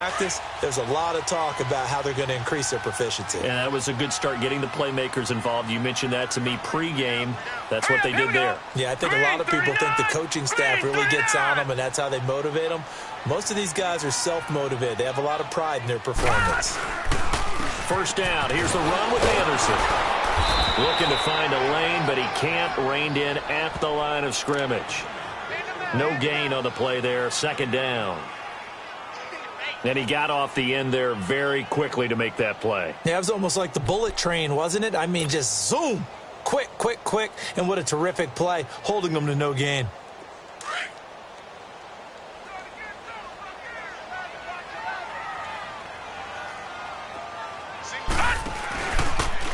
Practice, there's a lot of talk about how they're going to increase their proficiency. Yeah, that was a good start getting the playmakers involved. You mentioned that to me pregame. That's what they did there. Yeah, I think a lot of people think the coaching staff really gets on them, and that's how they motivate them. Most of these guys are self-motivated. They have a lot of pride in their performance. First down. Here's the run with Anderson. Looking to find a lane, but he can't. Reined in at the line of scrimmage. No gain on the play there. Second down. And he got off the end there very quickly to make that play. Yeah, it was almost like the bullet train, wasn't it? I mean, just zoom. Quick, quick, quick. And what a terrific play, holding them to no gain.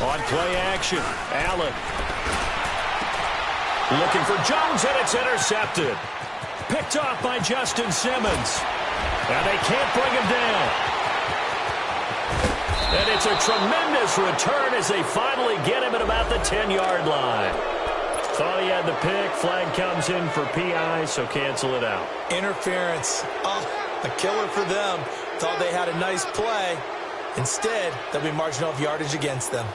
On play action, Allen. Looking for Jones, and it's intercepted. Picked off by Justin Simmons. And they can't bring him down. And it's a tremendous return as they finally get him at about the 10-yard line. Thought he had the pick. Flag comes in for PI, so cancel it out. Interference. Oh, a killer for them. Thought they had a nice play. Instead, they'll be marginal of yardage against them.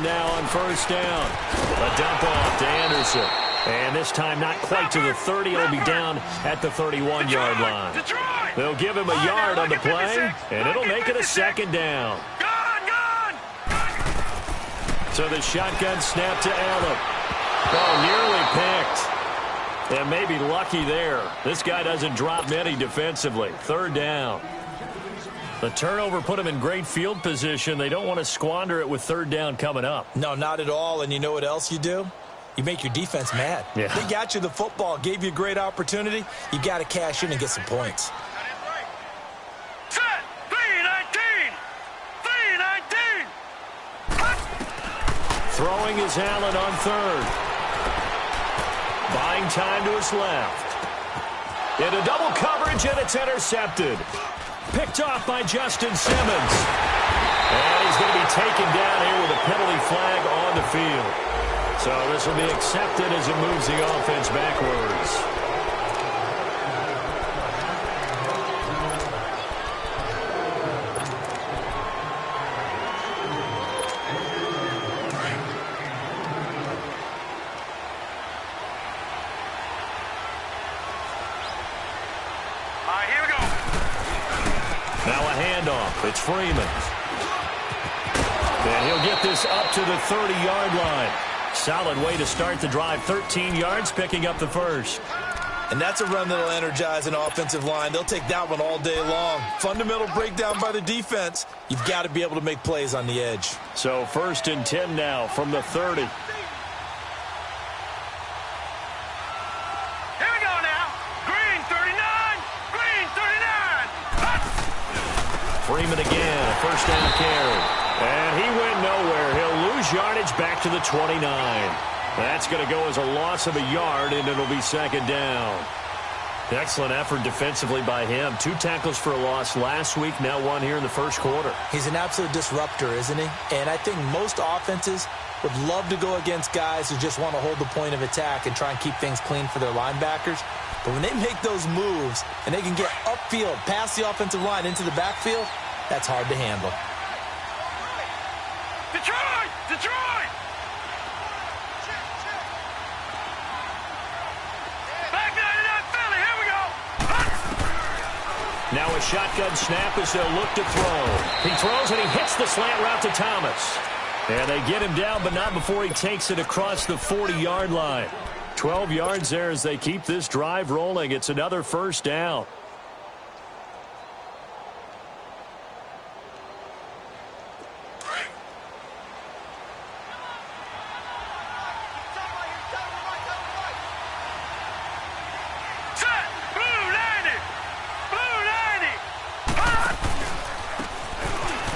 Now on first down. A dump off to Anderson. And this time not quite to the 30. It'll be down at the 31-yard line. They'll give him a yard on the play, and it'll make it a second down. So the shotgun snap to Allen. Oh, nearly picked. And maybe lucky there. This guy doesn't drop many defensively. Third down. The turnover put them in great field position. They don't want to squander it with third down coming up. No, not at all. And you know what else you do? You make your defense mad. Yeah. They got you the football, gave you a great opportunity. You got to cash in and get some points. Set! 3-19! 3-19! Throwing is Allen on third. Buying time to his left. Into double coverage, and it's intercepted. Picked off by Justin Simmons. And he's going to be taken down here with a penalty flag on the field. So this will be accepted as it moves the offense backwards. It's Freeman. And he'll get this up to the 30-yard line. Solid way to start the drive. 13 yards, picking up the first. And that's a run that'll energize an offensive line. They'll take that one all day long. Fundamental breakdown by the defense. You've got to be able to make plays on the edge. So 1st and 10 now from the 30. Freeman again, a first down carry. And he went nowhere. He'll lose yardage back to the 29. That's going to go as a loss of a yard, and it'll be second down. Excellent effort defensively by him. 2 tackles for a loss last week, now 1 here in the first quarter. He's an absolute disruptor, isn't he? And I think most offenses would love to go against guys who just want to hold the point of attack and try and keep things clean for their linebackers. But when they make those moves and they can get upfield, past the offensive line into the backfield, that's hard to handle. Detroit! Detroit! Back 99 Philly, here we go! Now a shotgun snap as they'll look to throw. He throws and he hits the slant route to Thomas. And they get him down, but not before he takes it across the 40-yard line. 12 yards there as they keep this drive rolling. It's another first down.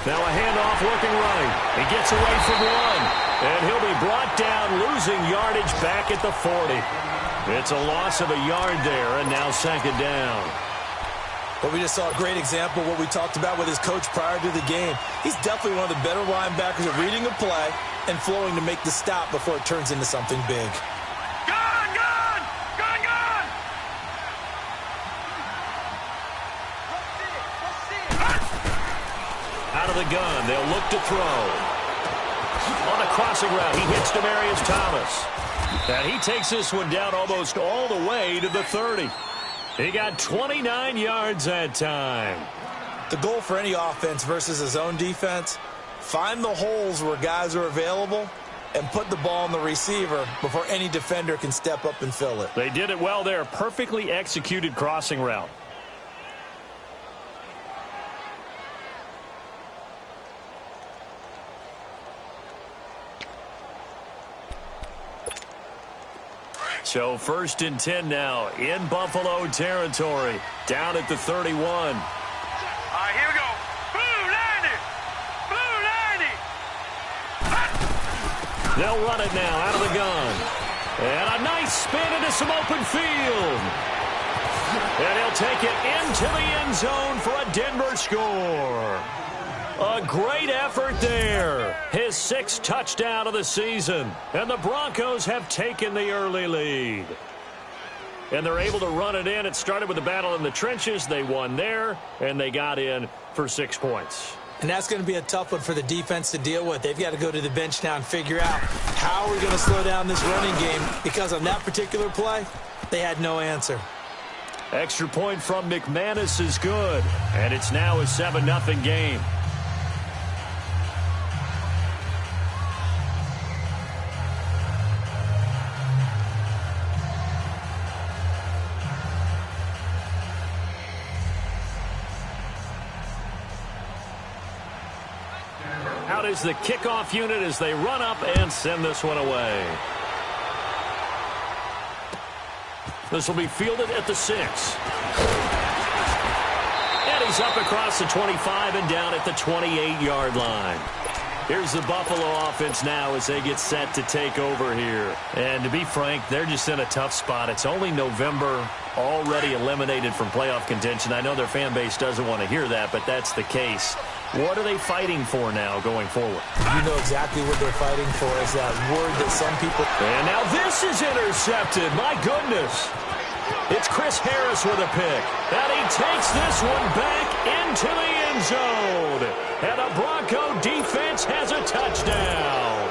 Now a handoff looking right. He gets away from one. And he'll be brought down, losing yardage back at the 40. It's a loss of a yard there, and now second down. Well, we just saw a great example of what we talked about with his coach prior to the game. He's definitely one of the better linebackers at reading a play and flowing to make the stop before it turns into something big. Gun, gun! Gun, gun! Out of the gun, they'll look to throw. On a crossing route, he hits Demaryius Thomas. And he takes this one down almost all the way to the 30. He got 29 yards that time. The goal for any offense versus his own defense, find the holes where guys are available and put the ball on the receiver before any defender can step up and fill it. They did it well there. Perfectly executed crossing route. So 1st and 10 now in Buffalo territory. Down at the 31. All right, here we go. Blue 90! Blue 90! They'll run it now out of the gun. And a nice spin into some open field. And he'll take it into the end zone for a Denver score. A great effort there. His 6th touchdown of the season. And the Broncos have taken the early lead. And they're able to run it in. It started with a battle in the trenches. They won there, and they got in for 6 points. And that's going to be a tough one for the defense to deal with. They've got to go to the bench now and figure out how we're going to slow down this running game, because on that particular play, they had no answer. Extra point from McManus is good. And it's now a 7-0 game. Out is the kickoff unit as they run up and send this one away. This will be fielded at the 6. And he's up across the 25 and down at the 28-yard line. Here's the Buffalo offense now as they get set to take over here. And to be frank, they're just in a tough spot. It's only November, already eliminated from playoff contention. I know their fan base doesn't want to hear that, but that's the case. What are they fighting for now going forward? You know exactly what they're fighting for, is that word that some people... And now this is intercepted. My goodness. It's Chris Harris with a pick. And he takes this one back into the end zone. And the Bronco defense has a touchdown.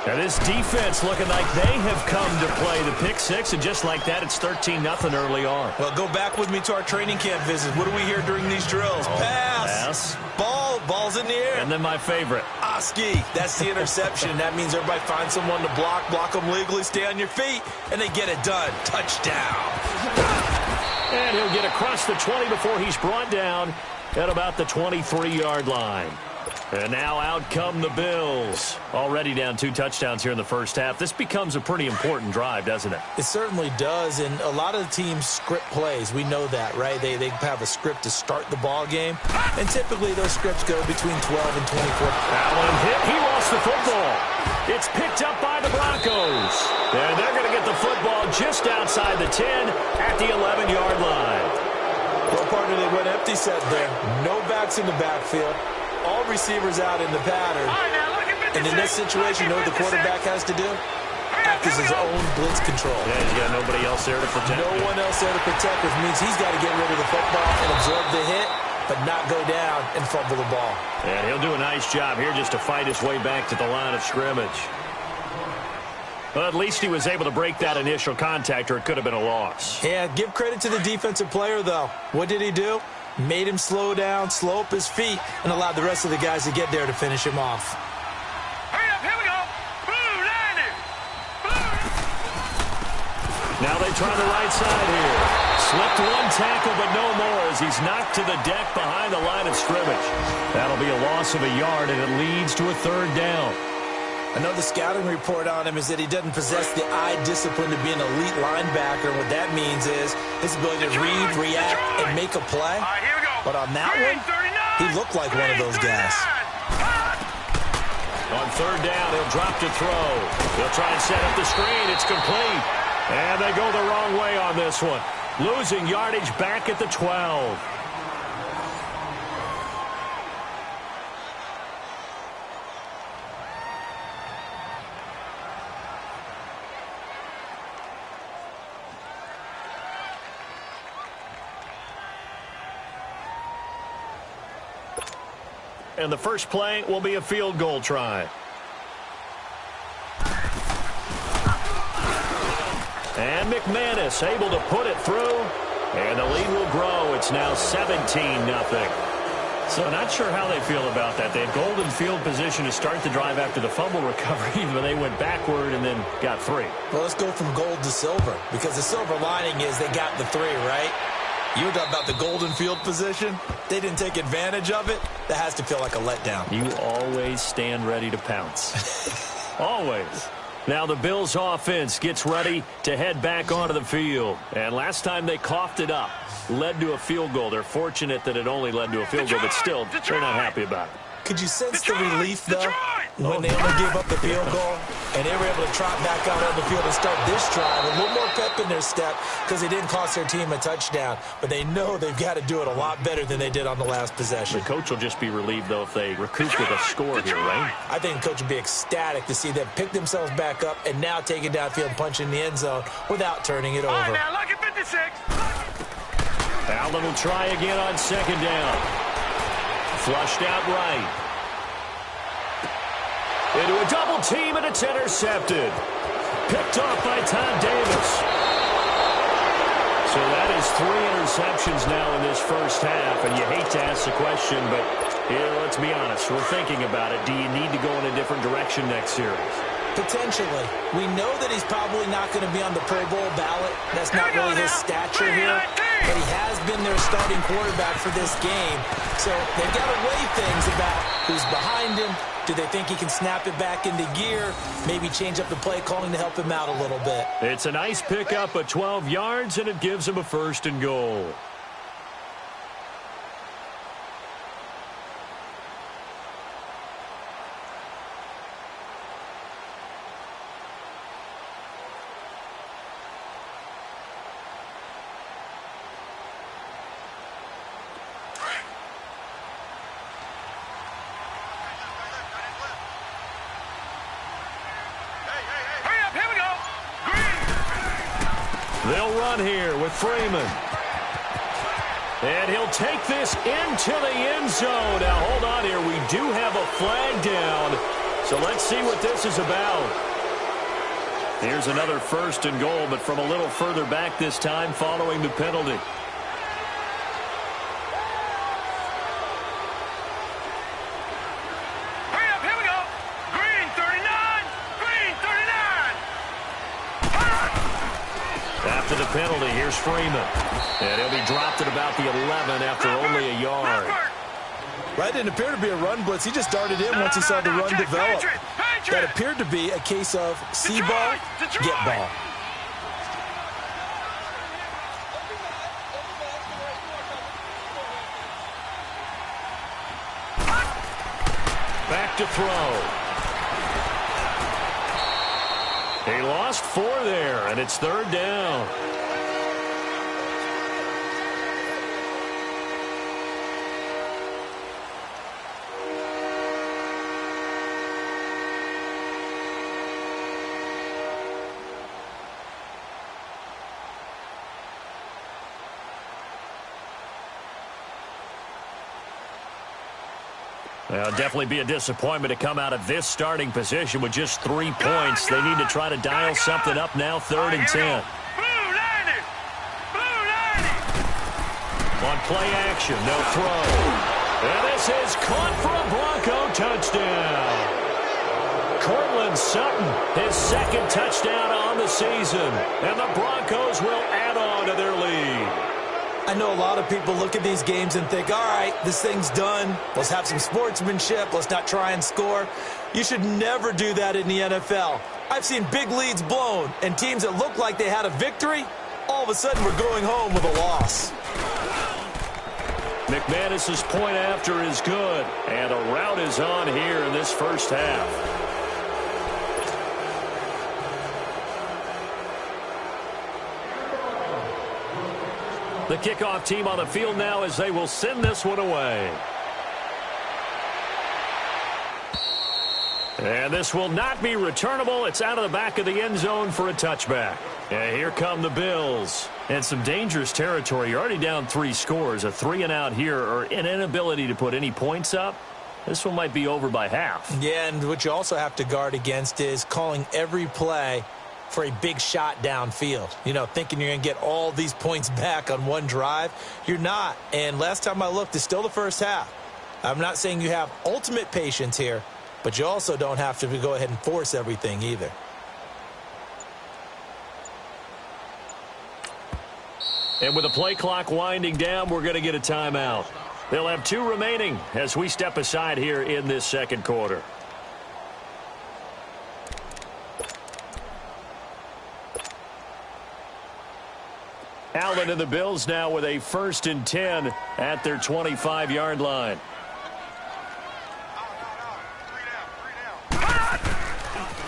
Now this defense looking like they have come to play the pick 6, and just like that, it's 13-0 early on. Well, go back with me to our training camp visit. What do we hear during these drills? Pass. Ball's in the air. And then my favorite. Oski. That's the interception. That means everybody finds someone to block them legally, stay on your feet, and they get it done. Touchdown. And he'll get across the 20 before he's brought down at about the 23-yard line. And now out come the Bills. Already down 2 touchdowns here in the first half. This becomes a pretty important drive, doesn't it? It certainly does, and a lot of the teams script plays. We know that, right? They have a script to start the ball game, and typically those scripts go between 12 and 24. Allen hit. He lost the football. It's picked up by the Broncos. And they're going to get the football just outside the 10 at the 11-yard line. Well, partner, they went empty set there. No backs in the backfield. All receivers out in the pattern. And in this situation, you know what the quarterback has to do? Act as his own blitz control. Yeah, he's got nobody else there to protect. No one else there to protect, which means he's got to get rid of the football and absorb the hit, but not go down and fumble the ball. And he'll do a nice job here just to fight his way back to the line of scrimmage. Well, at least he was able to break that initial contact, or it could have been a loss. Yeah, give credit to the defensive player, though. What did he do? Made him slow down, slow up his feet, and allowed the rest of the guys to get there to finish him off. Hurry up, here we go. Blue 90. Now they try the right side here. Slipped one tackle, but no more as he's knocked to the deck behind the line of scrimmage. That'll be a loss of a yard, and it leads to a 3rd down. I know the scouting report on him is that he doesn't possess the eye discipline to be an elite linebacker. And what that means is his ability to read, react, and make a play. All right, here we go. But on that one, he looked like one of those guys. On 3rd down, he'll drop to throw. He'll try and set up the screen. It's complete. And they go the wrong way on this one. Losing yardage back at the 12. And the first play will be a field goal try. And McManus able to put it through. And the lead will grow. It's now 17-0. So not sure how they feel about that. They had golden field position to start the drive after the fumble recovery, but they went backward and then got 3. Well, let's go from gold to silver, because the silver lining is they got the 3, right? You were talking about the golden field position. They didn't take advantage of it. That has to feel like a letdown. You always stand ready to pounce. Always. Now the Bills offense gets ready to head back onto the field. And last time they coughed it up, led to a field goal. They're fortunate that it only led to a field goal, but still, they're not happy about it. Could you sense the relief, though, when they only gave up the field goal and they were able to trot back out on the field and start this drive? A little more pep in their step because they didn't cost their team a touchdown, but they know they've got to do it a lot better than they did on the last possession. The coach will just be relieved, though, if they recoup with a score here, right? I think the coach will be ecstatic to see them pick themselves back up and now take it downfield and punch in the end zone without turning it over. All right, now, lucky 56. Allen will try again on second down. Flushed out right. Into a double team, and it's intercepted. Picked off by Todd Davis. So that is 3 interceptions now in this first half, and you hate to ask the question, but here, let's be honest. We're thinking about it. Do you need to go in a different direction next series? Potentially. We know that he's probably not going to be on the Pro Bowl ballot. That's not really his stature here. But he has been their starting quarterback for this game. So they've got to weigh things about who's behind him. Do they think he can snap it back into gear? Maybe change up the play calling to help him out a little bit. It's a nice pickup of 12 yards, and it gives him a 1st and goal. They'll run here with Freeman. And he'll take this into the end zone. Now, hold on here. We do have a flag down. So let's see what this is about. Here's another 1st and goal, but from a little further back this time following the penalty. After the penalty, here's Freeman. And he'll be dropped at about the 11 after only a yard. Right, didn't appear to be a run blitz. He just darted in once he saw the run develop. That appeared to be a case of see ball, get ball. Back to throw. He lost 4 there, and it's 3rd down. Well, definitely be a disappointment to come out of this starting position with just 3 points. They need to try to dial something up now, 3rd and 10. On play action, no throw. And this is caught for a Bronco touchdown. Cortland Sutton, his 2nd touchdown on the season. And the Broncos will add on to their lead. I know a lot of people look at these games and think, all right, this thing's done. Let's have some sportsmanship. Let's not try and score. You should never do that in the NFL. I've seen big leads blown, and teams that look like they had a victory, all of a sudden we're going home with a loss. McManus's point after is good, and a rout is on here in this first half. The kickoff team on the field now as they will send this one away. And this will not be returnable. It's out of the back of the end zone for a touchback. And here come the Bills. And some dangerous territory. You're already down 3 scores. A 3-and-out here or an inability to put any points up. This one might be over by half. Yeah, and what you also have to guard against is calling every play for a big shot downfield. You know, thinking you're going to get all these points back on one drive. You're not. And last time I looked, it's still the first half. I'm not saying you have ultimate patience here, but you also don't have to go ahead and force everything either. And with the play clock winding down, we're going to get a timeout. They'll have 2 remaining as we step aside here in this second quarter. Allen and the Bills now with a 1st and 10 at their 25-yard line.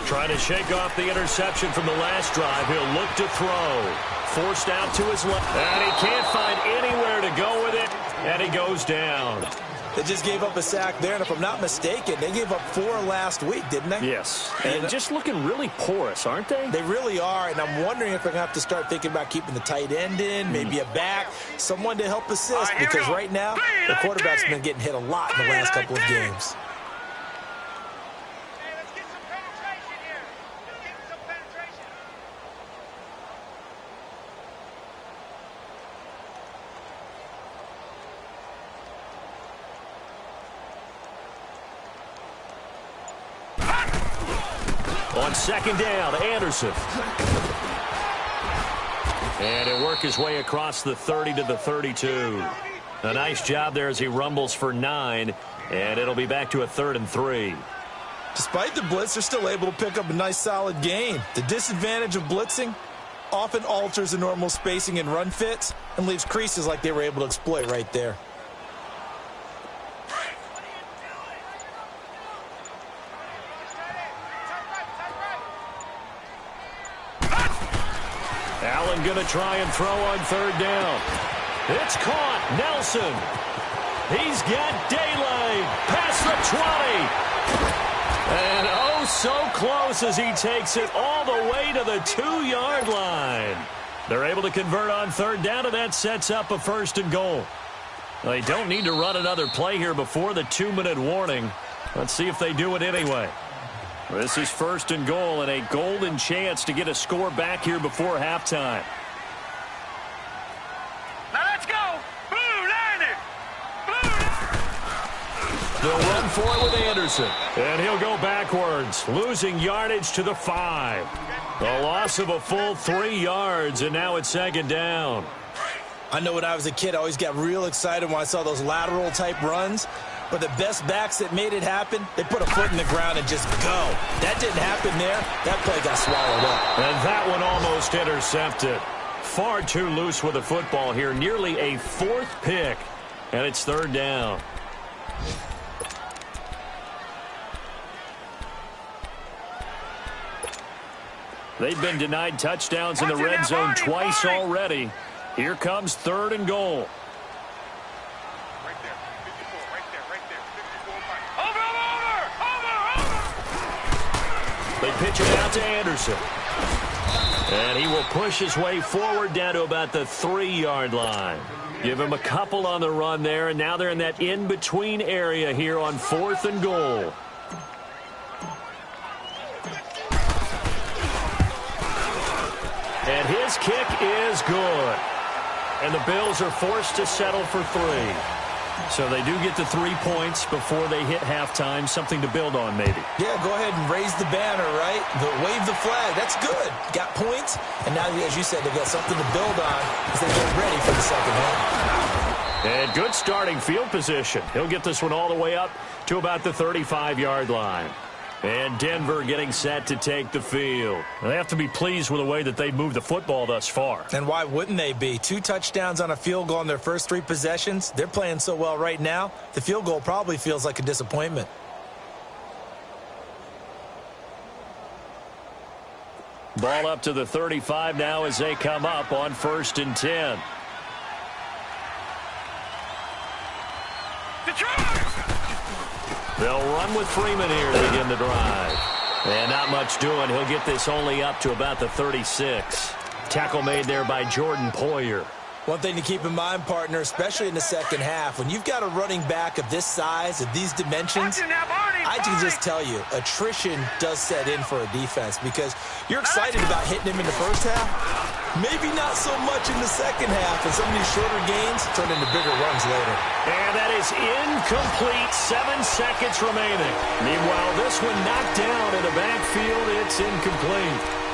Trying to shake off the interception from the last drive. He'll look to throw. Forced out to his left. And he can't find anywhere to go with it. And he goes down. They just gave up a sack there, and if I'm not mistaken, they gave up 4 last week, didn't they? Yes. And just looking really porous, aren't they? They really are, and I'm wondering if they're going to have to start thinking about keeping the tight end in, maybe a back, someone to help assist, because right now, the quarterback's been getting hit a lot in the last couple of games. On 2nd down, Anderson. And he'll work his way across the 30 to the 32. A nice job there as he rumbles for 9. And it'll be back to a 3rd and 3. Despite the blitz, they're still able to pick up a nice solid gain. The disadvantage of blitzing often alters the normal spacing and run fits and leaves creases like they were able to exploit right there. Allen going to try and throw on 3rd down. It's caught. Nelson. He's got daylight. Past the 20. And oh, so close as he takes it all the way to the 2-yard line. They're able to convert on 3rd down, and that sets up a 1st and goal. They don't need to run another play here before the 2-minute warning. Let's see if they do it anyway. This is 1st and goal and a golden chance to get a score back here before halftime. Now let's go. Blue, line it. Blue. They'll run for it with Anderson. And he'll go backwards, losing yardage to the 5. A loss of a full 3 yards, and now it's 2nd down. I know when I was a kid, I always got real excited when I saw those lateral-type runs. But the best backs that made it happen, they put a foot in the ground and just go. That didn't happen there. That play got swallowed up. And that one almost intercepted. Far too loose with the football here. Nearly a 4th pick. And it's 3rd down. They've been denied touchdowns in the red zone twice already. Here comes 3rd and goal. They pitch it out to Anderson. And he will push his way forward down to about the 3-yard line. Give him a couple on the run there, and now they're in that in-between area here on 4th and goal. And his kick is good. And the Bills are forced to settle for 3. So they do get the 3 points before they hit halftime, something to build on maybe. Yeah, go ahead and raise the banner, right? Wave the flag. That's good. Got points, and now, as you said, they've got something to build on as they get ready for the 2nd half. And good starting field position. He'll get this one all the way up to about the 35-yard line. And Denver getting set to take the field. They have to be pleased with the way that they moved the football thus far. And why wouldn't they be? 2 touchdowns on a field goal in their first 3 possessions. They're playing so well right now, the field goal probably feels like a disappointment. Ball up to the 35 now as they come up on 1st and 10. They'll run with Freeman here to begin the drive. And not much doing. He'll get this only up to about the 36. Tackle made there by Jordan Poyer. One thing to keep in mind, partner, especially in the second half, when you've got a running back of this size, of these dimensions, I can just tell you, attrition does set in for a defense because you're excited about hitting him in the first half. Maybe not so much in the second half, and some of these shorter gains turn into bigger runs later. And that is incomplete. 7 seconds remaining. Meanwhile, this one knocked down in the backfield. It's incomplete.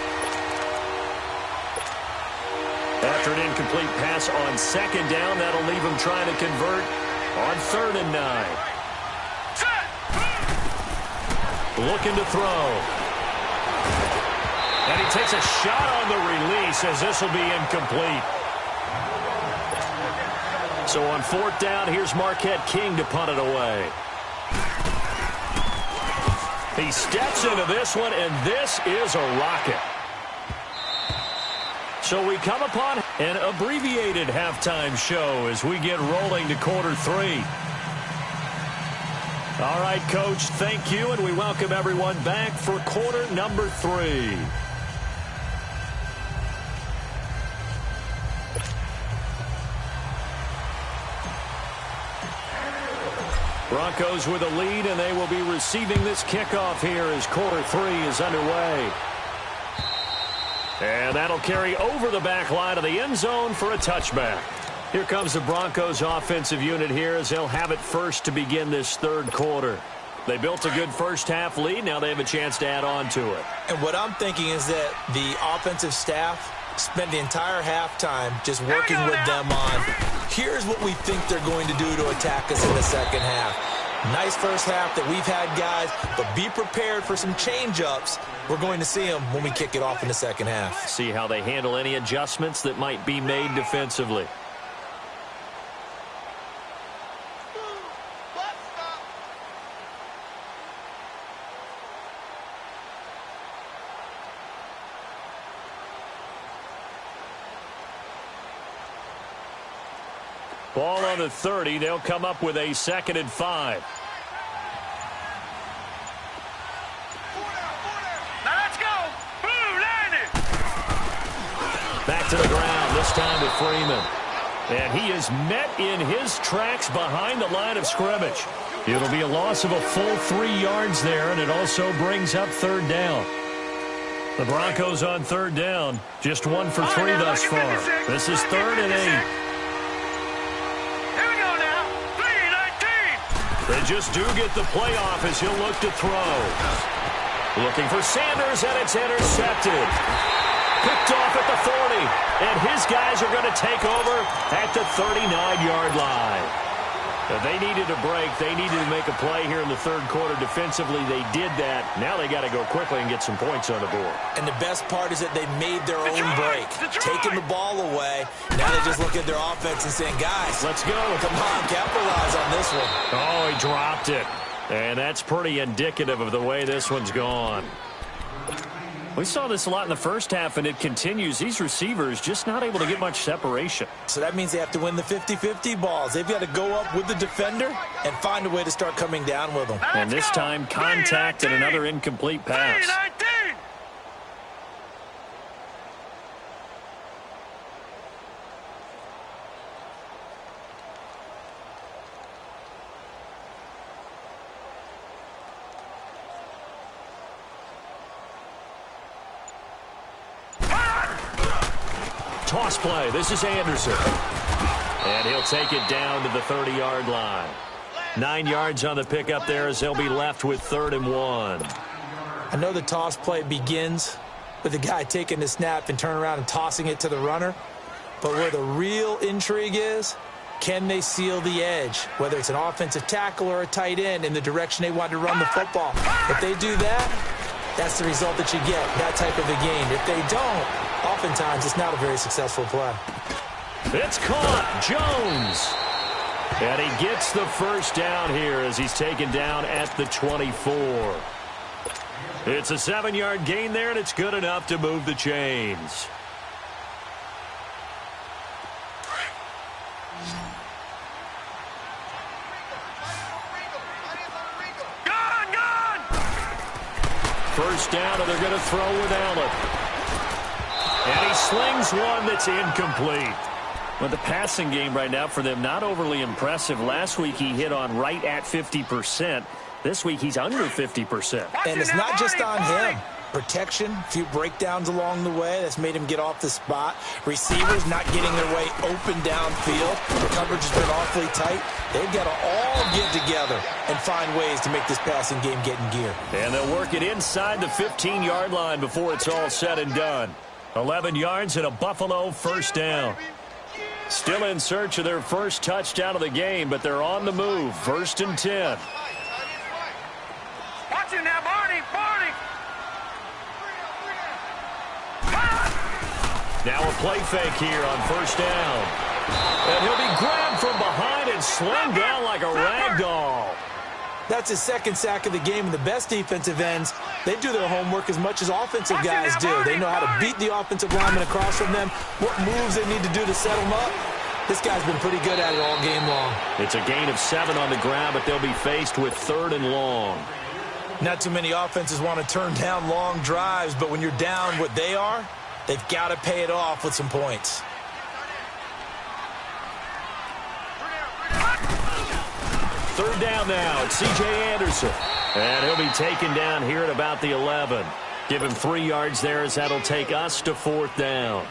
After an incomplete pass on second down, that'll leave him trying to convert on 3rd and 9. Looking to throw. And he takes a shot on the release as this will be incomplete. So on 4th down, here's Marquette King to punt it away. He steps into this one, and this is a rocket. So we come upon an abbreviated halftime show as we get rolling to quarter 3. All right, Coach, thank you, and we welcome everyone back for quarter number 3. Broncos with a lead, and they will be receiving this kickoff here as quarter 3 is underway. And that'll carry over the back line of the end zone for a touchback. Here comes the Broncos offensive unit here as they'll have it first to begin this 3rd quarter. They built a good first half lead. Now they have a chance to add on to it. And what I'm thinking is that the offensive staff spent the entire halftime just working with them on, here's what we think they're going to do to attack us in the second half. Nice first half that we've had, guys, but be prepared for some change-ups. We're going to see them when we kick it off in the second half. See how they handle any adjustments that might be made defensively. Ball on the 30. They'll come up with a 2nd and 5. Back to the ground, this time with Freeman. And he is met in his tracks behind the line of scrimmage. It'll be a loss of a full 3 yards there, and it also brings up 3rd down. The Broncos on 3rd down, just 1 for 3 thus far. This is 3rd and 8. They just do get the playoff as he'll look to throw. Looking for Sanders, and it's intercepted. Picked off at the 40, and his guys are going to take over at the 39-yard line. Now, they needed a break. They needed to make a play here in the 3rd quarter. Defensively, they did that. Now they got to go quickly and get some points on the board. And the best part is that they made their own break, taking the ball away. Now they just look at their offense and saying, guys, let's go. Come on, capitalize on this one. Oh, he dropped it. And that's pretty indicative of the way this one's gone. We saw this a lot in the first half, and it continues. These receivers just not able to get much separation. So that means they have to win the 50-50 balls. They've got to go up with the defender and find a way to start coming down with them. And this time, contact and another incomplete pass. Toss play. This is Anderson. And he'll take it down to the 30-yard line. 9 yards on the pickup there as they'll be left with 3rd and 1. I know the toss play begins with the guy taking the snap and turning around and tossing it to the runner. But where the real intrigue is, can they seal the edge, whether it's an offensive tackle or a tight end, in the direction they want to run the football? If they do that, that's the result that you get, that type of a game. If they don't, oftentimes it's not a very successful play. It's caught. Jones. And he gets the first down here as he's taken down at the 24. It's a 7-yard gain there, and it's good enough to move the chains. First down, and they're going to throw with Allen. And he slings one that's incomplete. Well, the passing game right now for them, not overly impressive. Last week he hit on right at 50%. This week he's under 50%. And it's not just on him. Protection, a few breakdowns along the way. That's made him get off the spot. Receivers not getting their way open downfield. The coverage has been awfully tight. They've got to all get together and find ways to make this passing game get in gear. And they'll work it inside the 15-yard line before it's all said and done. 11 yards and a Buffalo first down. Still in search of their first touchdown of the game, but they're on the move. 1st and 10. Watch it now, Barney. Now a play fake here on first down. And he'll be grabbed from behind and slung down like a rag doll. That's his second sack of the game, and the best defensive ends, they do their homework as much as offensive guys do. They know how to beat the offensive lineman across from them, what moves they need to do to set them up. This guy's been pretty good at it all game long. It's a gain of 7 on the ground, but they'll be faced with 3rd and long. Not too many offenses want to turn down long drives, but when you're down what they are, they've got to pay it off with some points. Third down now. It's C.J. Anderson. And he'll be taken down here at about the 11. Give him 3 yards there as that'll take us to 4th down.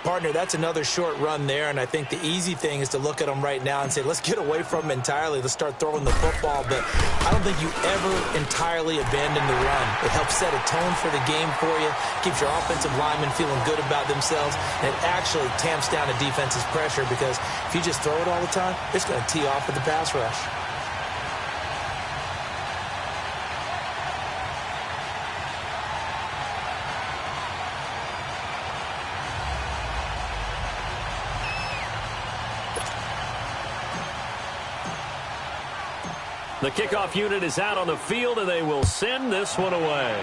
Partner, that's another short run there, and I think the easy thing is to look at them right now and say, let's get away from them entirely. Let's start throwing the football, but I don't think you ever entirely abandon the run. It helps set a tone for the game for you, keeps your offensive linemen feeling good about themselves, and it actually tamps down a defense's pressure because if you just throw it all the time, it's going to tee off with the pass rush. The kickoff unit is out on the field, and they will send this one away.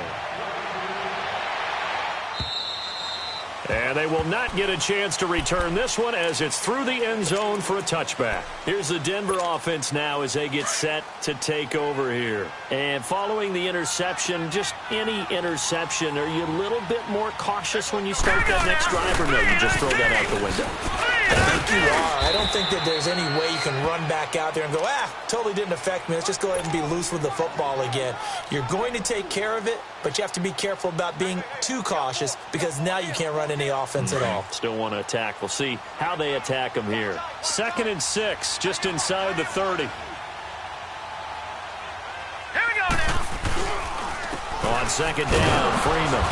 And they will not get a chance to return this one as it's through the end zone for a touchback. Here's the Denver offense now as they get set to take over here. And following the interception, just any interception, are you a little bit more cautious when you start that next drive, or no, you just throw that out the window? I think you are. I don't think that there's any way you can run back out there and go, totally didn't affect me. Let's just go ahead and be loose with the football again. You're going to take care of it, but you have to be careful about being too cautious because now you can't run any offense at all. Still want to attack. We'll see how they attack them here. 2nd and 6, just inside the 30. Here we go now. On 2nd down, Freeman.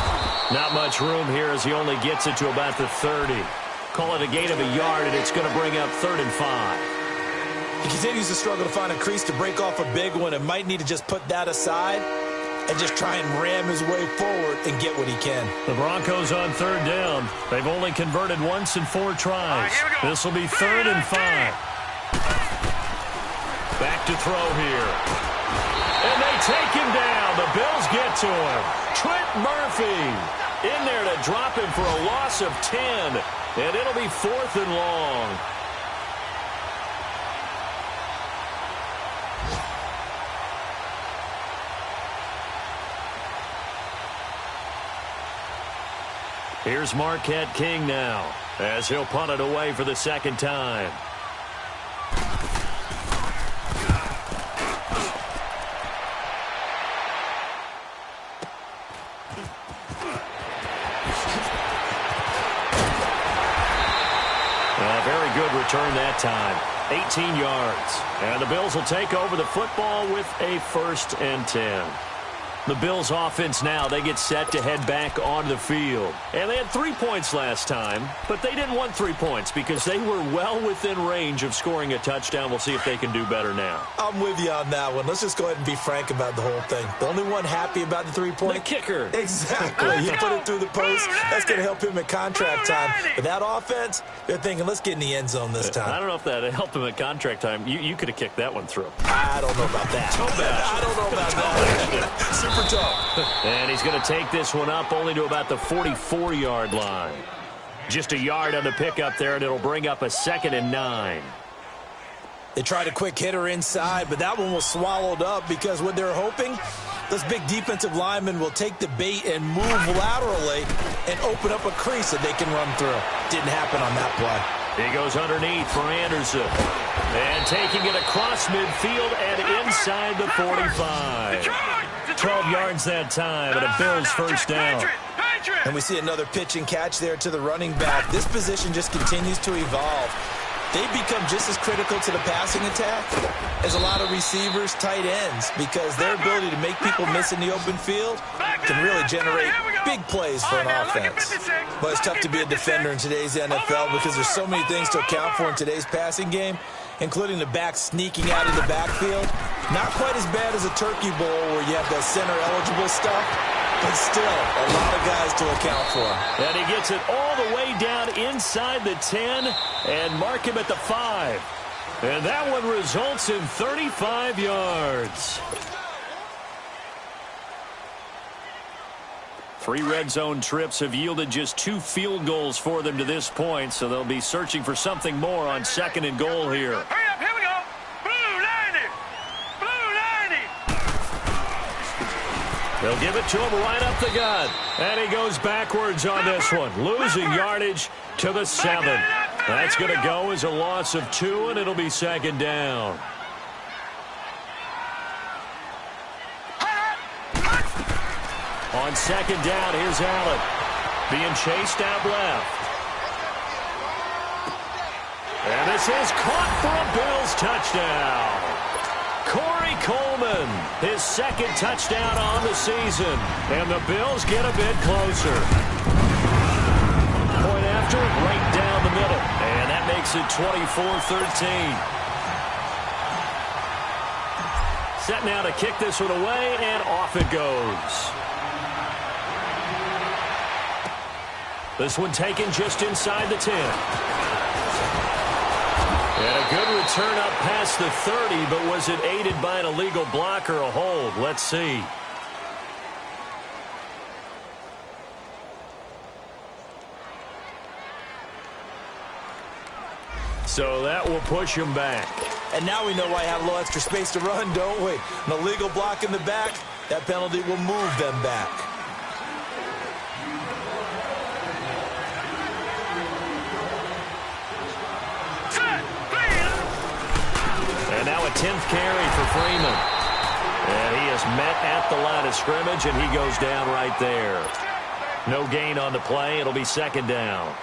Not much room here as he only gets it to about the 30. Call it a gain of a yard, and it's going to bring up 3rd and 5. He continues to struggle to find a crease to break off a big one and might need to just put that aside and just try and ram his way forward and get what he can. The Broncos on 3rd down. They've only converted once in 4 tries. This will be 3rd and 5. Back to throw here. And they take him down. The Bills get to him. Trent Murphy in there to drop him for a loss of 10. And it'll be 4th and long. Here's Marquette King now as he'll punt it away for the 2nd time. Very good return that time. 18 yards. And the Bills will take over the football with a 1st and 10. The Bills offense now, they get set to head back on the field. And they had 3 points last time, but they didn't want 3 points because they were well within range of scoring a touchdown. We'll see if they can do better now. I'm with you on that one. Let's just go ahead and be frank about the whole thing. The only one happy about the 3-point? The kicker. Exactly. He put it through the post. That's going to help him at contract time. But that offense, they're thinking, let's get in the end zone this time. I don't know if that helped him at contract time. You could have kicked that one through. I don't know about that. I don't know about that. Super tough. And he's going to take this one up only to about the 44-yard line. Just a yard on the pickup there, and it'll bring up a 2nd and 9. They tried a quick hitter inside, but that one was swallowed up because what they're hoping Those big defensive linemen will take the bait and move laterally and open up a crease that they can run through. Didn't happen on that play. He goes underneath for Anderson. And taking it across midfield and inside the 45. 12 yards that time, and a Bills first down. And we see another pitch and catch there to the running back. This position just continues to evolve. They become just as critical to the passing attack as a lot of receivers, tight ends, because their ability to make people miss in the open field can really generate big plays for an offense. But it's tough to be a defender in today's NFL because there's so many things to account for in today's passing game, including the back sneaking out of the backfield. Not quite as bad as a turkey bowl where you have that center-eligible stuff, but still a lot of guys to account for. And he gets it all the way down inside the 10 and mark him at the 5. And that one results in 35 yards. 3 red zone trips have yielded just 2 field goals for them to this point, so they'll be searching for something more on 2nd and goal here. Hurry up, here we go. Blue 90. Blue 90. They'll give it to him right up the gut. And he goes backwards on this one, losing yardage to the 7. That's going to go as a loss of 2, and it'll be 2nd down. On 2nd down, here's Allen. Being chased out left. And this is caught for a Bills touchdown. Corey Coleman, his 2nd touchdown on the season. And the Bills get a bit closer. Point after, right down the middle. And that makes it 24-13. Set now to kick this one away, and off it goes. This one taken just inside the 10. And a good return up past the 30, but was it aided by an illegal block or a hold? Let's see. So that will push him back. And now we know why I have a little extra space to run, don't we? An illegal block in the back, that penalty will move them back. And now a 10th carry for Freeman. And he is met at the line of scrimmage, and he goes down right there. No gain on the play. It'll be 2nd down.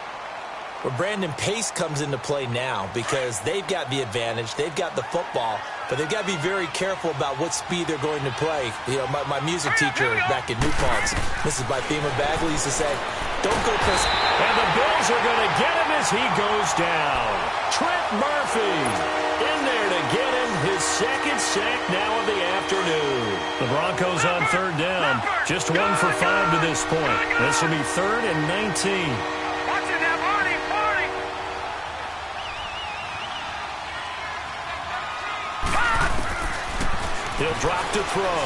Well, Brandon, pace comes into play now because they've got the advantage. They've got the football, but they've got to be very careful about what speed they're going to play. You know, my music teacher back in New Paltz, Mrs. Bythema Bagley, used to say, don't go Chris. And the Bills are going to get him as he goes down. Trent Murphy in there to get him his 2nd sack now of the afternoon. The Broncos on 3rd down. Just 1 for 5 to this point. This will be 3rd and 19. He'll drop to throw.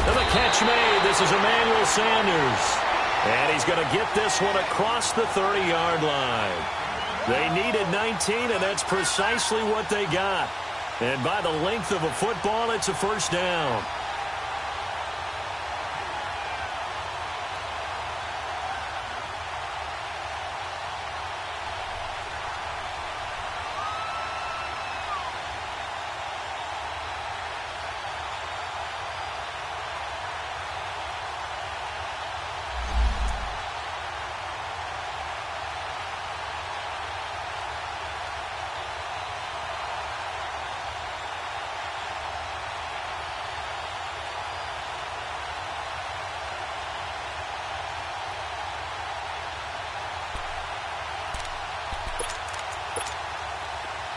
And the catch made. This is Emmanuel Sanders. And he's going to get this one across the 30-yard line. They needed 19, and that's precisely what they got. And by the length of a football, it's a 1st down.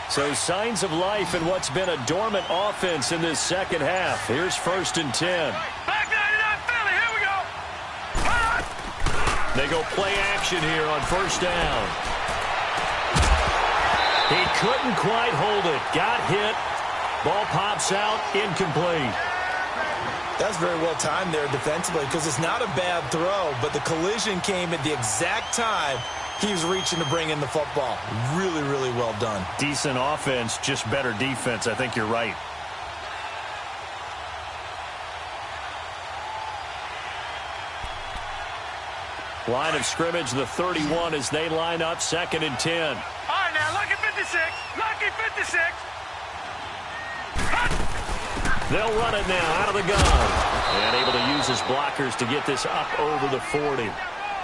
So signs of life in what's been a dormant offense in this 2nd half. Here's 1st and 10. Back 99 Philly, here we go. They go play action here on 1st down. He couldn't quite hold it. Got hit. Ball pops out. Incomplete. That's very well timed there defensively because it's not a bad throw, but the collision came at the exact time he was reaching to bring in the football. Really, really well done. Decent offense, just better defense. I think you're right. Line of scrimmage, the 31, as they line up 2nd and 10. All right, now, lucky 56. Lucky 56. They'll run it now out of the gun. And able to use his blockers to get this up over the 40.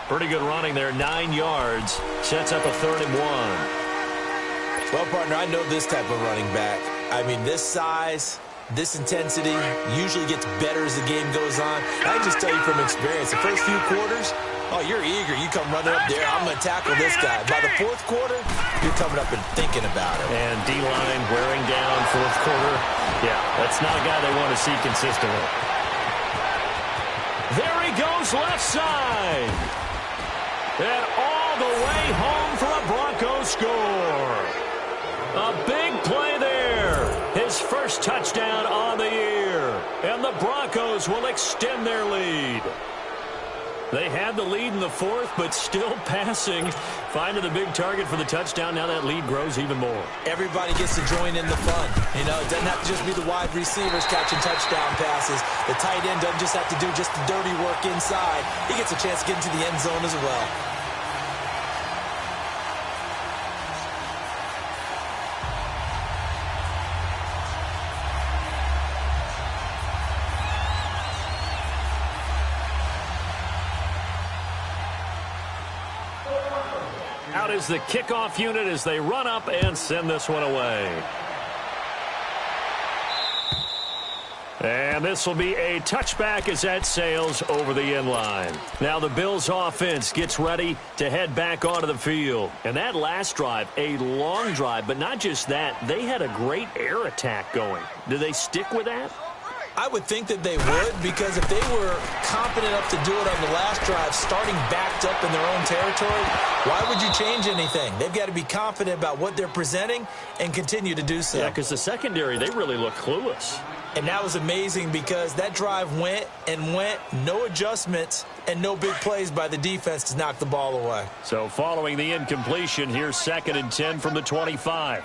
Pretty good running there, 9 yards. Sets up a 3rd and 1. Well, partner, I know this type of running back. I mean, this size, this intensity usually gets better as the game goes on. I can just tell you from experience, the first few quarters, oh, you're eager. You come running up there, I'm going to tackle this guy. By the 4th quarter, you're coming up and thinking about it. And D-line wearing down 4th quarter. Yeah, that's not a guy they want to see consistently. There he goes left side. And all the way home for a Broncos score. A big play there. His first touchdown on the year. And the Broncos will extend their lead. They had the lead in the 4th, but still passing. Finding the big target for the touchdown. Now that lead grows even more. Everybody gets to join in the fun. You know, it doesn't have to just be the wide receivers catching touchdown passes. The tight end doesn't just have to do just the dirty work inside. He gets a chance to get into the end zone as well. Out is the kickoff unit as they run up and send this one away. And this will be a touchback as that sails over the end line. Now the Bills offense gets ready to head back onto the field. And that last drive, a long drive, but not just that, they had a great air attack going. Do they stick with that? I would think that they would, because if they were competent enough to do it on the last drive, starting backed up in their own territory, why would you change anything? They've got to be confident about what they're presenting and continue to do so. Yeah, because the secondary, they really look clueless. And that was amazing because that drive went and went, no adjustments, and no big plays by the defense to knock the ball away. So following the incompletion, here's 2nd and 10 from the 25.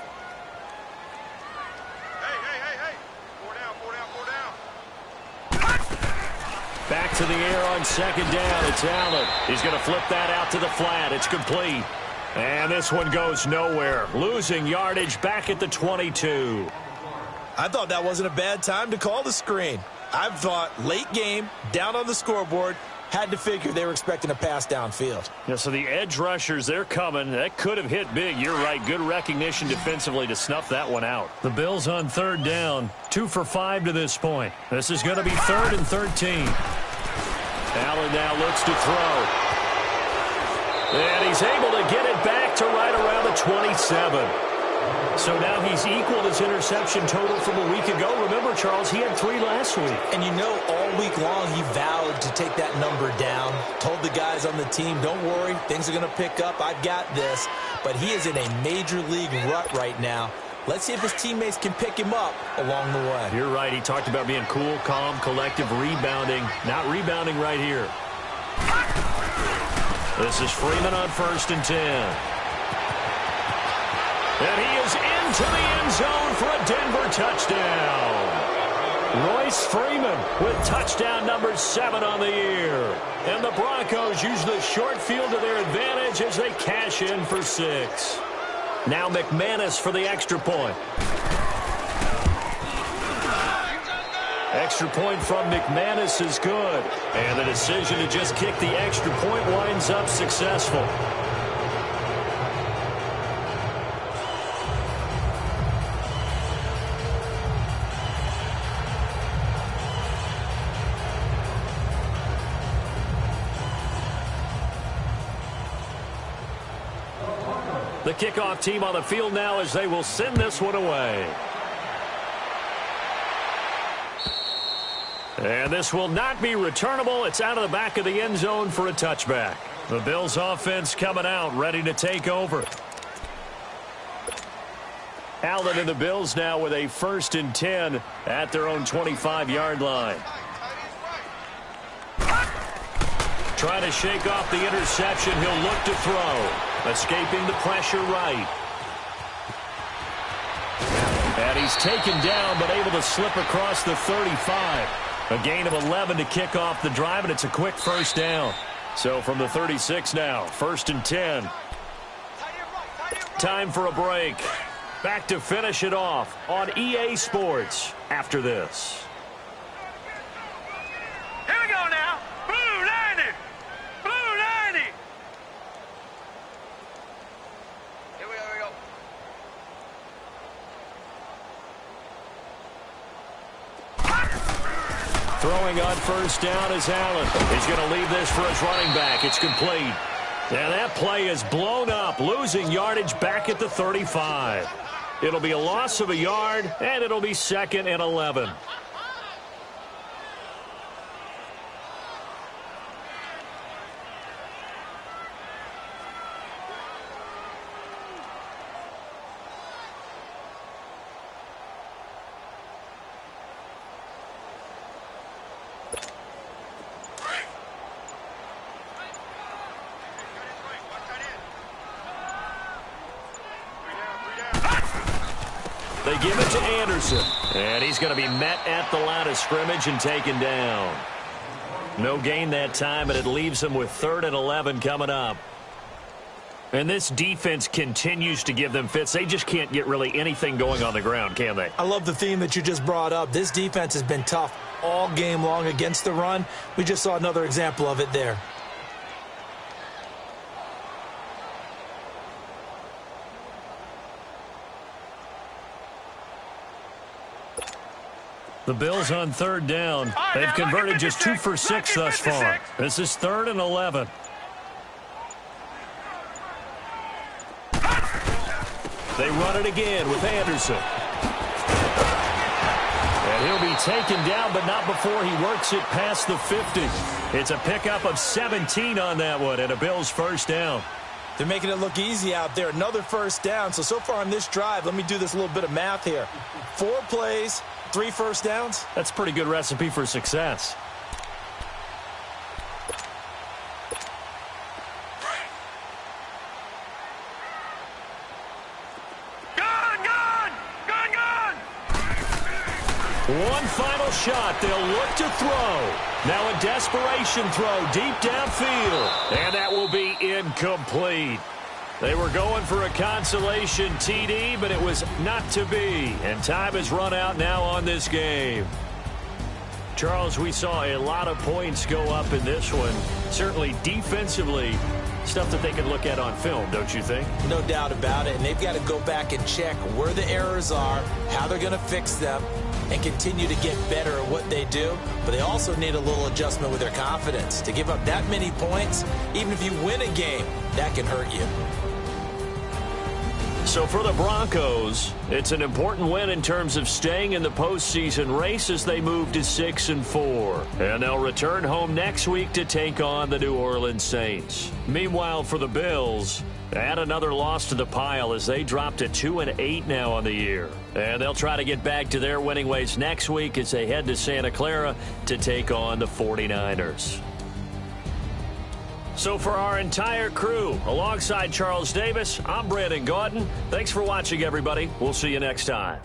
Back to the air on 2nd down. It's Allen. He's going to flip that out to the flat. It's complete. And this one goes nowhere. Losing yardage back at the 22. I thought that wasn't a bad time to call the screen. I thought late game, down on the scoreboard, had to figure they were expecting a pass downfield. Yeah, so the edge rushers, they're coming. That could have hit big. You're right. Good recognition defensively to snuff that one out. The Bills on 3rd down. 2 for 5 to this point. This is going to be 3rd and 13. Allen now looks to throw. And he's able to get it back to right around the 27. So now he's equaled his interception total from a week ago. Remember, Charles, he had 3 last week. And you know, all week long he vowed to take that number down. Told the guys on the team, don't worry, things are going to pick up. I've got this. But he is in a major league rut right now. Let's see if his teammates can pick him up along the way. You're right. He talked about being cool, calm, collective, rebounding. Not rebounding right here. This is Freeman on 1st and 10. And he is into the end zone for a Denver touchdown. Royce Freeman with touchdown number 7 on the year. And the Broncos use the short field to their advantage as they cash in for 6. Now McManus for the extra point. Extra point from McManus is good. And the decision to just kick the extra point winds up successful. The kickoff team on the field now as they will send this one away. And this will not be returnable. It's out of the back of the end zone for a touchback. The Bills offense coming out, ready to take over. Allen and the Bills now with a 1st and 10 at their own 25-yard line. Trying to shake off the interception. He'll look to throw. Escaping the pressure right. And he's taken down, but able to slip across the 35. A gain of 11 to kick off the drive, and it's a quick 1st down. So from the 36 now, 1st and 10. Time for a break. Back to finish it off on EA Sports after this. Here we go now. Blue 90. Blue 90. Here we go. Throwing on 1st down is Allen. He's going to leave this for his running back. It's complete. And that play is blown up, losing yardage back at the 35. It'll be a loss of a yard, and it'll be 2nd and 11. They give it to Anderson, and he's going to be met at the line of scrimmage and taken down. No gain that time, and it leaves him with 3rd and 11 coming up. And this defense continues to give them fits. They just can't get really anything going on the ground, can they? I love the theme that you just brought up. This defense has been tough all game long against the run. We just saw another example of it there. The Bills on 3rd down. They've converted just 2 for 6 thus far. This is 3rd and 11. They run it again with Anderson. And he'll be taken down, but not before he works it past the 50. It's a pickup of 17 on that one, and a Bills 1st down. They're making it look easy out there. Another 1st down. So far on this drive, let me do this little bit of math here. 4 plays, 3 1st downs. That's a pretty good recipe for success. One final shot. They'll look to throw. Now a desperation throw deep downfield. And that will be incomplete. They were going for a consolation TD, but it was not to be. And time has run out now on this game. Charles, we saw a lot of points go up in this one. Certainly defensively, stuff that they can look at on film, don't you think? No doubt about it. And they've got to go back and check where the errors are, how they're going to fix them, and continue to get better at what they do. But they also need a little adjustment with their confidence. To give up that many points, even if you win a game, that can hurt you. So for the Broncos, it's an important win in terms of staying in the postseason race as they move to 6-4. And they'll return home next week to take on the New Orleans Saints. Meanwhile, for the Bills, add another loss to the pile as they drop to 2-8 now on the year. And they'll try to get back to their winning ways next week as they head to Santa Clara to take on the 49ers. So for our entire crew, alongside Charles Davis, I'm Brandon Gaudin. Thanks for watching, everybody. We'll see you next time.